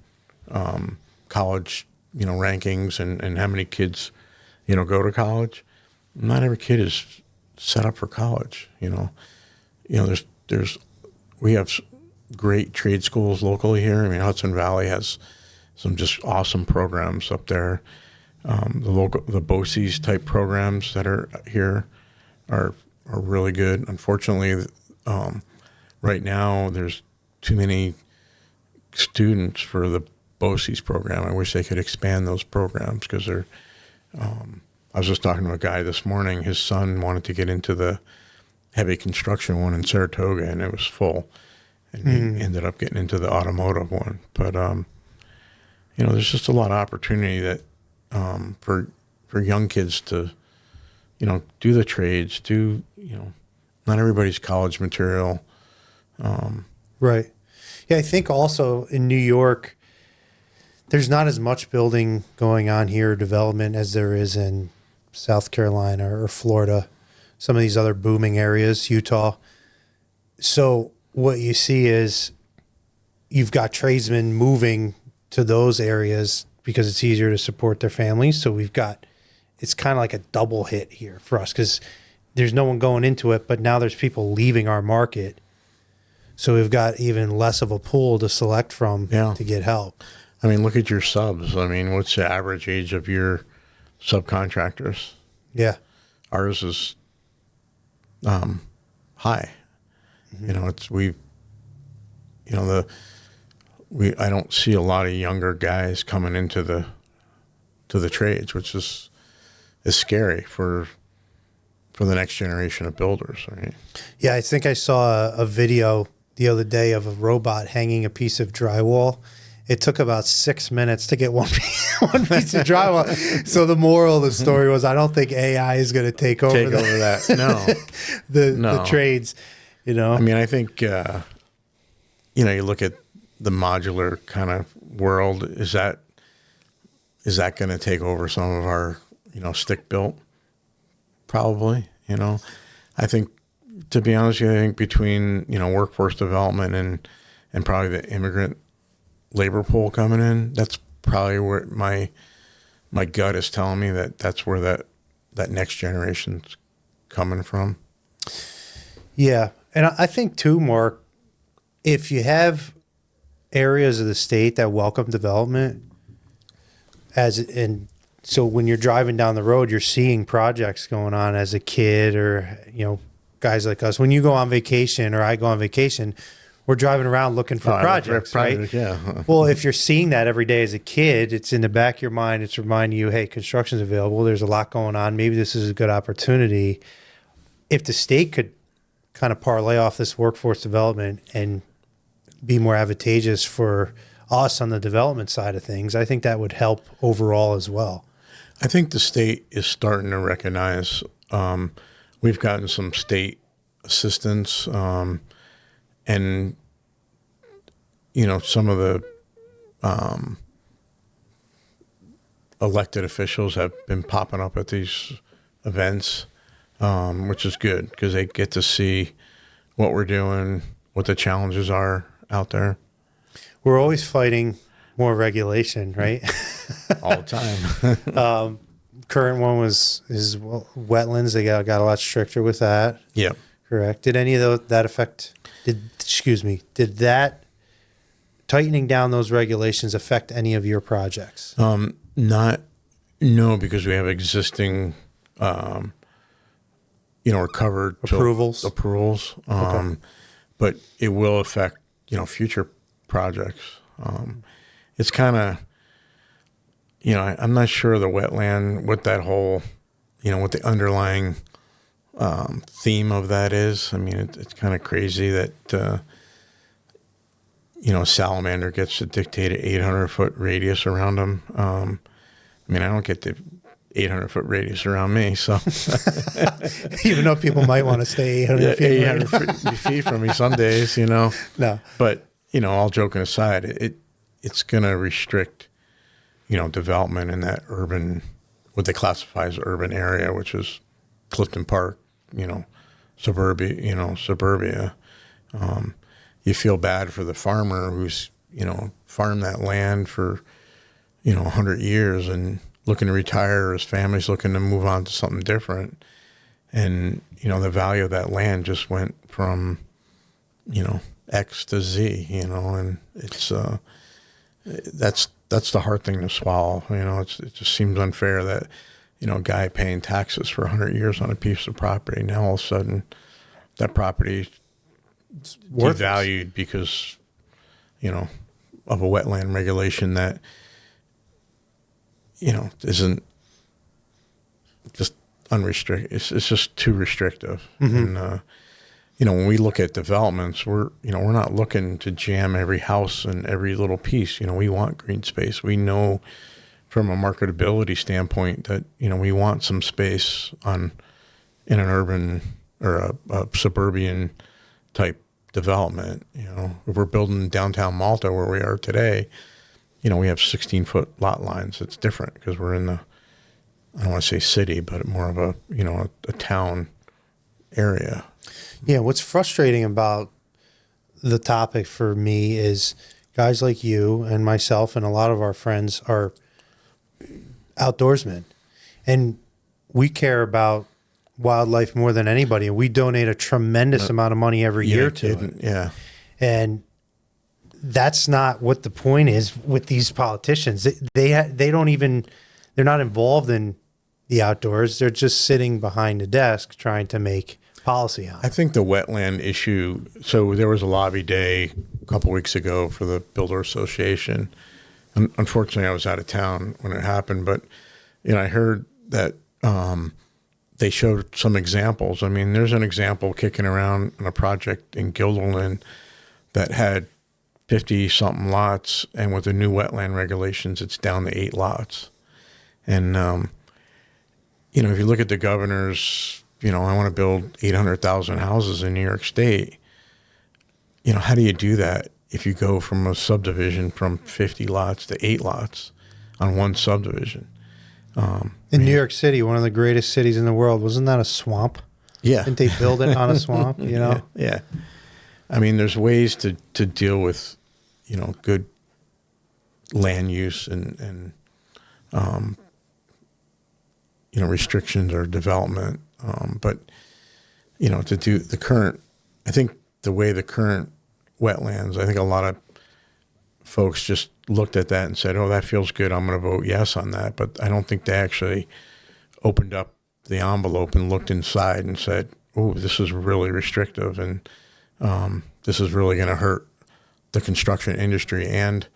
Speaker 2: college, rankings and how many kids, go to college. Not every kid is set up for college. We have great trade schools locally here. I mean, Hudson Valley has some just awesome programs up there. The BOCES type programs that are here are really good. Unfortunately, right now there's too many students for the BOCES program. I wish they could expand those programs, because they're. I was just talking to a guy this morning. His son wanted to get into the heavy construction one in Saratoga, and it was full. And he ended up getting into the automotive one. But, there's just a lot of opportunity that for young kids to, do the trades, not everybody's college material.
Speaker 1: Right. Yeah, I think also in New York, there's not as much building going on here, development, as there is in South Carolina or Florida, some of these other booming areas, Utah. So what you see is you've got tradesmen moving to those areas because it's easier to support their families. So it's kind of like a double hit here for us, because there's no one going into it, but now there's people leaving our market. So we've got even less of a pool to select from to get help.
Speaker 2: I mean, look at your subs. I mean, what's the average age of your subcontractors?
Speaker 1: Yeah.
Speaker 2: Ours is high. I don't see a lot of younger guys coming into the trades, which is scary for the next generation of builders, right?
Speaker 1: Yeah, I think I saw a video the other day of a robot hanging a piece of drywall. It took about 6 minutes to get one piece of drywall. So the moral of the story was, I don't think AI is going to take over
Speaker 2: that. No,
Speaker 1: the trades.
Speaker 2: I mean, I think you look at the modular kind of world. Is that going to take over some of our stick built? Probably. I think, to be honest with you, I think between workforce development and probably the immigrant labor pool coming in, that's probably where my my gut is telling me that that's where that next generation's coming from.
Speaker 1: Yeah. And I think too, Mark, if you have areas of the state that welcome development so when you're driving down the road, you're seeing projects going on as a kid or, guys like us. When you go on vacation or I go on vacation, we're driving around looking for projects, right?
Speaker 2: Yeah.
Speaker 1: Well, if you're seeing that every day as a kid, it's in the back of your mind. It's reminding you, hey, construction's available. There's a lot going on. Maybe this is a good opportunity. If the state could kind of parlay off this workforce development and be more advantageous for us on the development side of things, I think that would help overall as well.
Speaker 2: I think the state is starting to recognize we've gotten some state assistance, and some of the elected officials have been popping up at these events, which is good because they get to see what we're doing, what the challenges are out there.
Speaker 1: We're always fighting more regulation, right?
Speaker 2: All the time.
Speaker 1: Current one is wetlands. They got a lot stricter with that.
Speaker 2: Yeah.
Speaker 1: Correct. Did any of that affect? Did that tightening down those regulations affect any of your projects?
Speaker 2: No, because we have existing, we're covered
Speaker 1: approvals.
Speaker 2: Okay. But it will affect future projects. It's kind of, I'm not sure the wetland, what that whole, what the underlying theme of that is. I mean, it's kind of crazy that, a salamander gets to dictate an 800-foot radius around them. I don't get the 800-foot radius around me, so.
Speaker 1: Even though people might want to stay 800 feet.
Speaker 2: 800 feet from me some days, No. But, all joking aside, it's going to restrict, development in that urban, what they classify as urban area, which is Clifton Park, suburbia. You feel bad for the farmer who's, farmed that land for, 100 years and looking to retire, or his family's looking to move on to something different. And, the value of that land just went from, X to Z, and it's, that's the hard thing to swallow. It just seems unfair that, a guy paying taxes for 100 years on a piece of property, now all of a sudden that property is devalued because, of a wetland regulation that, isn't just unrestricted. It's just too restrictive. Mm-hmm. And, when we look at developments, we're not looking to jam every house and every little piece. We want green space. We know from a marketability standpoint that, we want some space in an urban or a suburban type development. If we're building downtown Malta where we are today, we have 16-foot lot lines. It's different because we're in the, I don't want to say city, but more of a, a town area.
Speaker 1: Yeah, what's frustrating about the topic for me is guys like you and myself and a lot of our friends are outdoorsmen, and we care about wildlife more than anybody, and we donate a tremendous amount of money every year to it.
Speaker 2: Yeah.
Speaker 1: And that's not what the point is with these politicians. They don't even, they're not involved in the outdoors. They're just sitting behind a desk trying to make policy on it.
Speaker 2: I think the wetland issue, so there was a lobby day a couple weeks ago for the Builder Association. Unfortunately, I was out of town when it happened, but I heard that they showed some examples. I mean, there's an example kicking around in a project in Guilderland that had 50-something lots, and with the new wetland regulations, it's down to 8 lots. And, if you look at the governor's, I want to build 800,000 houses in New York State, how do you do that if you go from a subdivision from 50 lots to 8 lots on one subdivision?
Speaker 1: In New York City, one of the greatest cities in the world, wasn't that a swamp?
Speaker 2: Yeah.
Speaker 1: Didn't they build it on a swamp,
Speaker 2: Yeah. I mean, there's ways to deal with, good land use and restrictions or development. But, to do the current, I think the way the current wetlands, I think a lot of folks just looked at that and said, oh, that feels good, I'm going to vote yes on that. But I don't think they actually opened up the envelope and looked inside and said, oh, this is really restrictive, and this is really going to hurt the construction industry and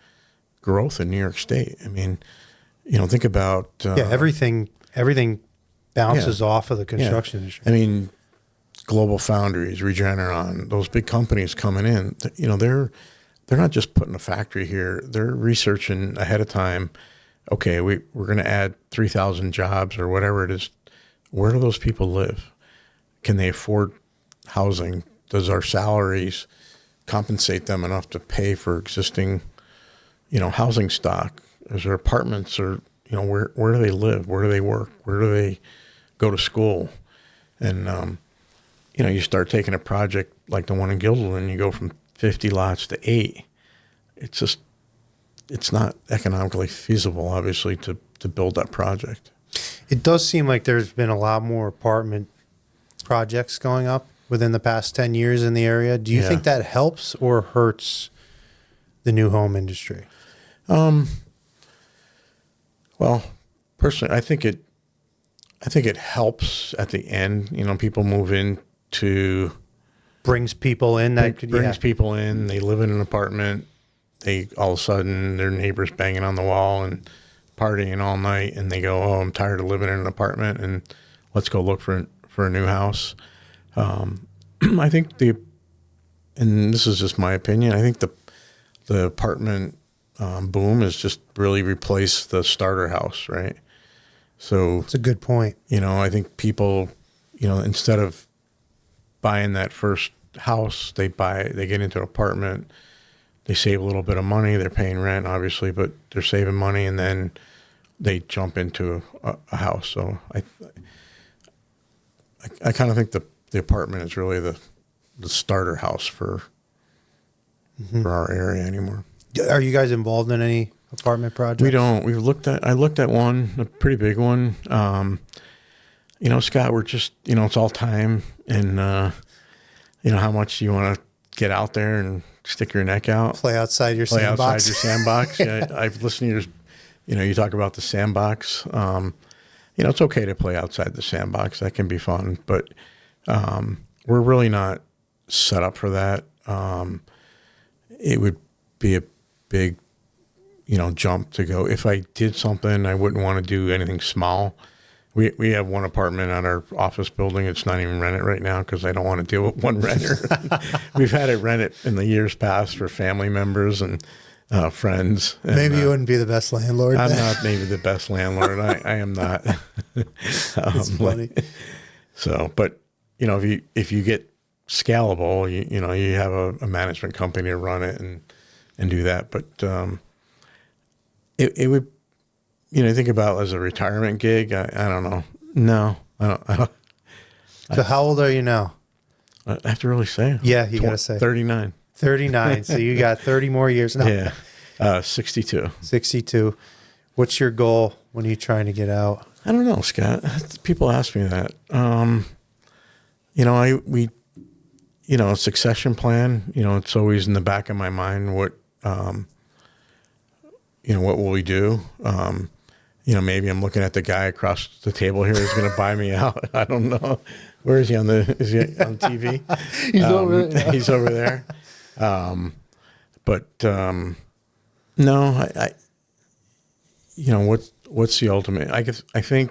Speaker 2: growth in New York State. I mean, think about
Speaker 1: everything bounces off of the construction industry.
Speaker 2: I mean, Global Foundries, Regeneron, those big companies coming in, they're not just putting a factory here. They're researching ahead of time. Okay, we're going to add 3,000 jobs or whatever it is. Where do those people live? Can they afford housing? Does our salaries compensate them enough to pay for existing, housing stock? Is there apartments, or where do they live? Where do they work? Where do they go to school? And you start taking a project like the one in Guildwood, and you go from 50 lots to 8. It's not economically feasible, obviously, to build that project.
Speaker 1: It does seem like there's been a lot more apartment projects going up within the past 10 years in the area. Do you think that helps or hurts the new home industry?
Speaker 2: Well, personally, I think it helps at the end. People move into
Speaker 1: Brings people in.
Speaker 2: Brings people in. They live in an apartment. They all of a sudden their neighbors banging on the wall and partying all night, and they go, "Oh, I'm tired of living in an apartment, and let's go look for a new house." I think and this is just my opinion, I think the apartment boom has just really replaced the starter house, right? So
Speaker 1: it's a good point.
Speaker 2: I think people, instead of buying that first house, they get into an apartment, they save a little bit of money, they're paying rent, obviously, but they're saving money, and then they jump into a house. So I kind of think the apartment is really the starter house for our area anymore.
Speaker 1: Are you guys involved in any apartment projects?
Speaker 2: We don't. I looked at one, a pretty big one. Scott, we're just, it's all time, and how much do you want to get out there and stick your neck out?
Speaker 1: Play outside your
Speaker 2: sandbox. Yeah, I've listened to your, you talk about the sandbox. It's okay to play outside the sandbox. That can be fun, but we're really not set up for that. It would be a big, jump to go. If I did something, I wouldn't want to do anything small. We have one apartment at our office building. It's not even rented right now because I don't want to deal with one renter. We've had it rented in the years past for family members and friends. And,
Speaker 1: maybe you wouldn't be the best landlord.
Speaker 2: I'm not maybe the best landlord. I am not.
Speaker 1: It's funny.
Speaker 2: So, but if you get scalable, you have a management company to run it and do that. But it would. Think about as a retirement gig. I don't know. No, I don't.
Speaker 1: So how old are you now?
Speaker 2: I have to really say.
Speaker 1: Yeah, you got to say.
Speaker 2: 39.
Speaker 1: 39. So you got 30 more years now.
Speaker 2: Yeah. 62.
Speaker 1: 62. What's your goal? When are you trying to get out?
Speaker 2: I don't know, Scott. People ask me that. Succession plan, it's always in the back of my mind. What will we do? Maybe I'm looking at the guy across the table here who's going to buy me out. I don't know. Where is he is he on TV? He's over there. No, what's the ultimate? I think,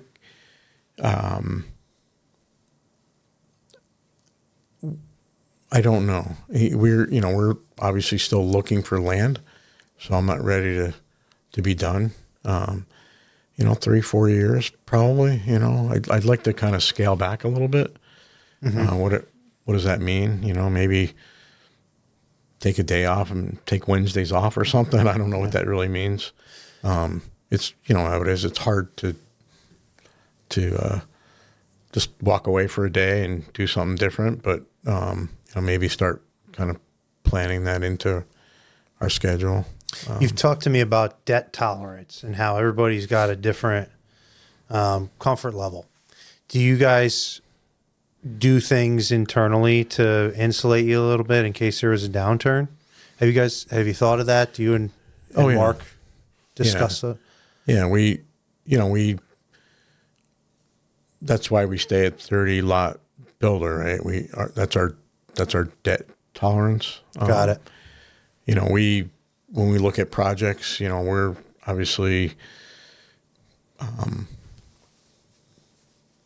Speaker 2: I don't know. We're obviously still looking for land, so I'm not ready to be done. 3-4 years probably. I'd like to kind of scale back a little bit. What does that mean? Maybe take a day off and take Wednesdays off or something. I don't know what that really means. It's how it is. It's hard to just walk away for a day and do something different, but maybe start kind of planning that into our schedule.
Speaker 1: You've talked to me about debt tolerance and how everybody's got a different comfort level. Do you guys do things internally to insulate you a little bit in case there is a downturn? Have you thought of that? Do you and
Speaker 2: Oh, yeah.
Speaker 1: Mark discuss that?
Speaker 2: Yeah, that's why we stay at 30 lot builder, right? That's our debt tolerance.
Speaker 1: Got it.
Speaker 2: When we look at projects, we're obviously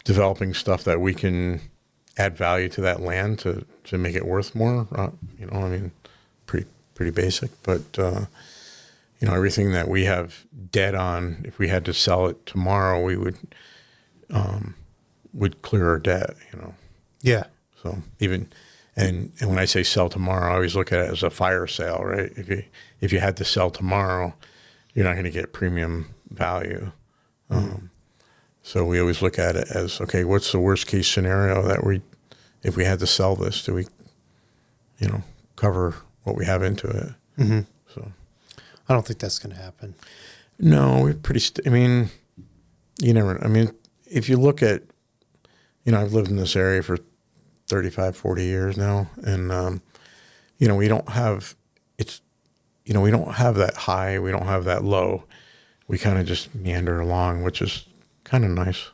Speaker 2: developing stuff that we can add value to that land to make it worth more. Pretty basic, but everything that we have debt on, if we had to sell it tomorrow, we would clear our debt.
Speaker 1: Yeah.
Speaker 2: So and when I say sell tomorrow, I always look at it as a fire sale, right? If you had to sell tomorrow, you're not going to get premium value. So we always look at it as, okay, what's the worst case scenario if we had to sell this, do we, cover what we have into it?
Speaker 1: Mm-hmm.
Speaker 2: So
Speaker 1: I don't think that's going to happen.
Speaker 2: no, we're if you look at, I've lived in this area for 35, 40 years now. And, we don't have that high. We don't have that low. We kind of just meander along, which is kind of nice.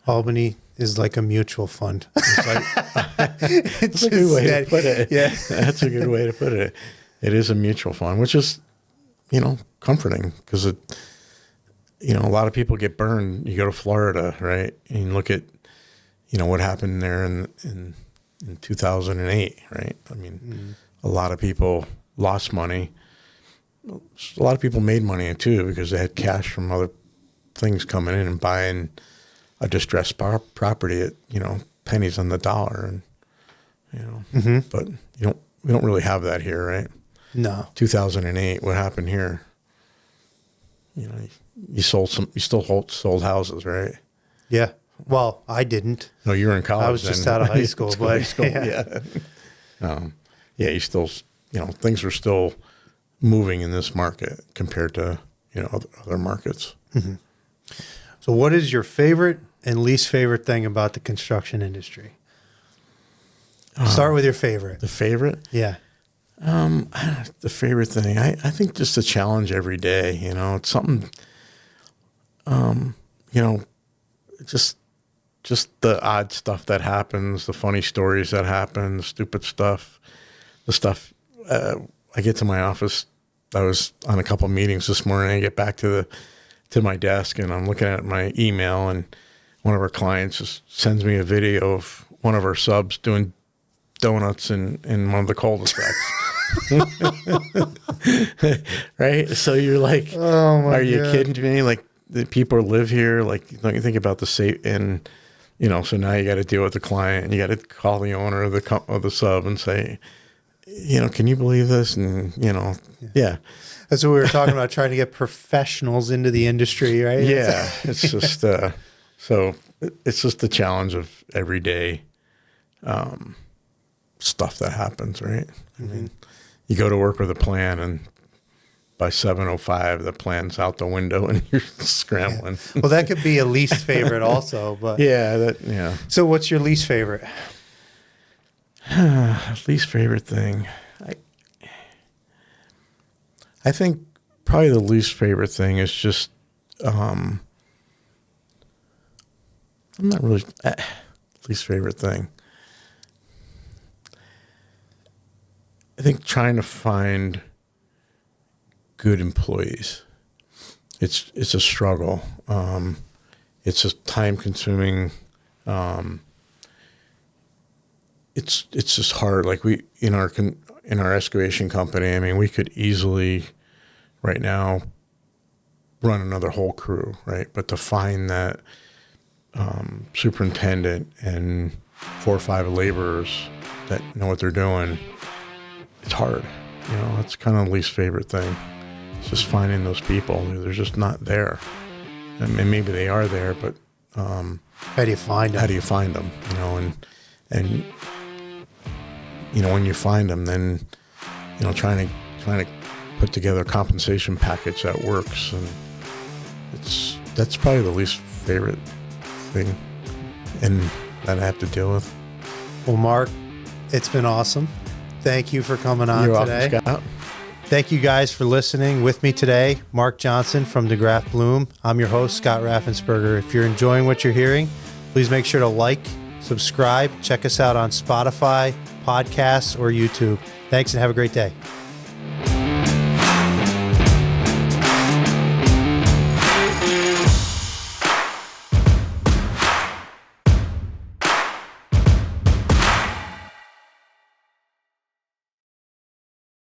Speaker 1: Albany is like a mutual fund.
Speaker 2: It's a good way to put it.
Speaker 1: Yeah.
Speaker 2: That's a good way to put it. It is a mutual fund, which is, comforting because a lot of people get burned. You go to Florida, right? And you look at, what happened there in 2008, right? I mean, a lot of people lost money. A lot of people made money too because they had cash from other things coming in and buying a distressed property at, pennies on the dollar. And, but we don't really have that here, right?
Speaker 1: No.
Speaker 2: 2008, what happened here? You still sold houses, right?
Speaker 1: Yeah. Well, I didn't.
Speaker 2: No, you were in college.
Speaker 1: I was just out of high school, but
Speaker 2: yeah. You still, things are still moving in this market compared to, other markets.
Speaker 1: Mm-hmm. So what is your favorite and least favorite thing about the construction industry? Start with your favorite.
Speaker 2: The favorite?
Speaker 1: Yeah.
Speaker 2: The favorite thing, I think just the challenge every day, it's something, just the odd stuff that happens, the funny stories that happen, the stupid stuff, the stuff, I get to my office. I was on a couple of meetings this morning. I get back to my desk and I'm looking at my email and one of our clients just sends me a video of one of our subs doing donuts in one of the cul-de-sacs. Right? So you're like,
Speaker 1: oh my
Speaker 2: are you
Speaker 1: God.
Speaker 2: kidding me? Like the people live here. Like, don't you think about the safe and, so now you got to deal with the client and you got to call the owner of the sub and say, can you believe this? And, yeah.
Speaker 1: That's what we were talking about, trying to get professionals into the industry, right?
Speaker 2: Yeah. It's just, so it's just the challenge of everyday, stuff that happens, right? I mean, you go to work with a plan and by 7:05, the plan's out the window and you're scrambling.
Speaker 1: Yeah. Well, that could be a least favorite also, but
Speaker 2: yeah.
Speaker 1: So what's your least favorite?
Speaker 2: Least favorite thing. I think probably the least favorite thing is just, I'm not really, least favorite thing. I think trying to find good employees. It's a struggle. It's a time consuming. It's just hard. Like we in our excavation company. I mean, we could easily right now run another whole crew, right? But to find that superintendent and 4 or 5 laborers that know what they're doing, it's hard. That's kind of the least favorite thing. It's just finding those people. They're just not there. And maybe they are there, but
Speaker 1: how do you find them?
Speaker 2: How do you find them? And when you find them, then trying to put together a compensation package that works, and that's probably the least favorite thing, and that I have to deal with.
Speaker 1: Well, Mark, it's been awesome. Thank you for coming on
Speaker 2: You're
Speaker 1: today.
Speaker 2: welcome, Scott.
Speaker 1: Thank you guys for listening. With me today, Mark Johnson from Degraff Bloom. I'm your host, Scott Raffensperger. If you're enjoying what you're hearing, please make sure to like, subscribe, check us out on Spotify, podcasts, or YouTube. Thanks and have a great day.